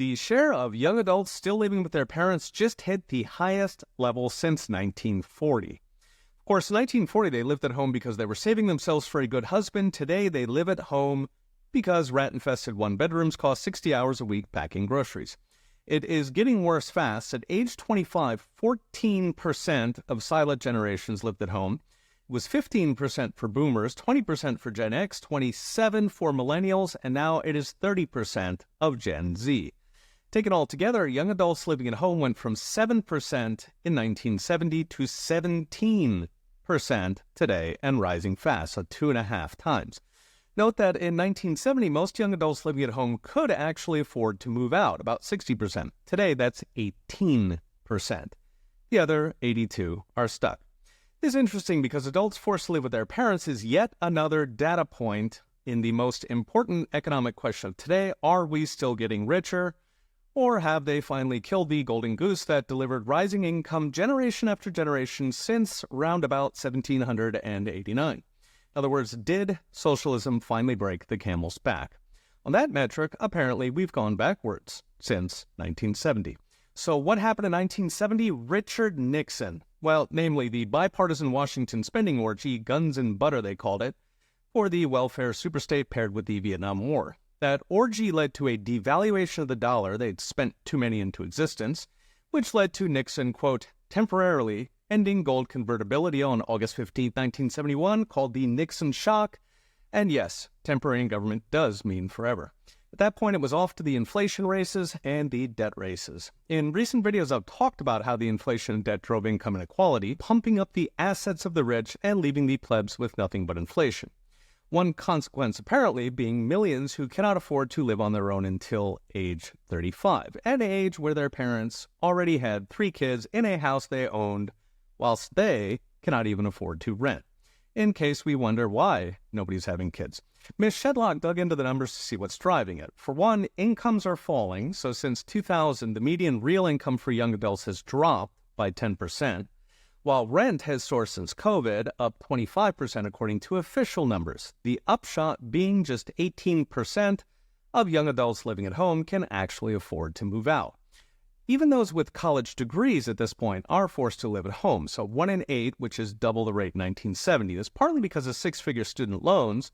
The share of young adults still living with their parents just hit the highest level since 1940. Of course, in 1940, they lived at home because they were saving themselves for a good husband. Today, they live at home because rat-infested one-bedrooms cost 60 hours a week packing groceries. It is getting worse fast. At age 25, 14% of silent generations lived at home. It was 15% for boomers, 20% for Gen X, 27% for millennials, and now it is 30% of Gen Z. Taken all together, young adults living at home went from 7% in 1970 to 17% today and rising fast, so 2.5 times. Note that in 1970, most young adults living at home could actually afford to move out, about 60%. Today, that's 18%. The other 82% are stuck. This is interesting because adults forced to live with their parents is yet another data point in the most important economic question of today. Are we still getting richer? Or have they finally killed the golden goose that delivered rising income generation after generation since round about 1789? In other words, did socialism finally break the camel's back? On that metric, apparently we've gone backwards since 1970. So what happened in 1970? Richard Nixon, well, namely the bipartisan Washington spending orgy, guns and butter they called it, for the welfare superstate paired with the Vietnam War. That orgy led to a devaluation of the dollar. They'd spent too many into existence, which led to Nixon, quote, temporarily ending gold convertibility on August 15, 1971, called the Nixon Shock. And yes, temporary in government does mean forever. At that point, it was off to the inflation races and the debt races. In recent videos, I've talked about how the inflation and debt drove income inequality, pumping up the assets of the rich and leaving the plebs with nothing but inflation. One consequence, apparently, being millions who cannot afford to live on their own until age 35, at an age where their parents already had 3 kids in a house they owned, whilst they cannot even afford to rent. In case we wonder why nobody's having kids. Ms. Shedlock dug into the numbers to see what's driving it. For one, incomes are falling, so since 2000, the median real income for young adults has dropped by 10%, while rent has soared since COVID, up 25% according to official numbers. The upshot being just 18% of young adults living at home can actually afford to move out. Even those with college degrees at this point are forced to live at home, so 1 in 8, which is double the rate in 1970. This is partly because of 6-figure student loans,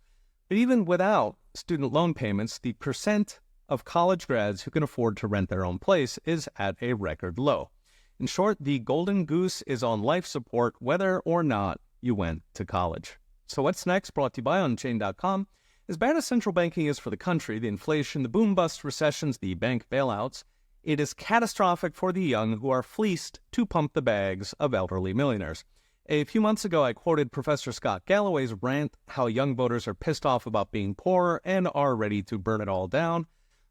but even without student loan payments, the percent of college grads who can afford to rent their own place is at a record low. In short, the golden goose is on life support whether or not you went to college. So what's next? Brought to you by OnChain.com. As bad as central banking is for the country, the inflation, the boom-bust recessions, the bank bailouts, it is catastrophic for the young who are fleeced to pump the bags of elderly millionaires. A few months ago, I quoted Professor Scott Galloway's rant how young voters are pissed off about being poor and are ready to burn it all down.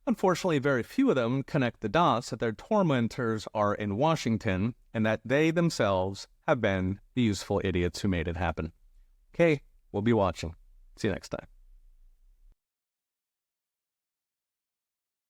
Unfortunately, very few of them connect the dots that their tormentors are in Washington and that they themselves have been the useful idiots who made it happen. Okay, we'll be watching. See you next time.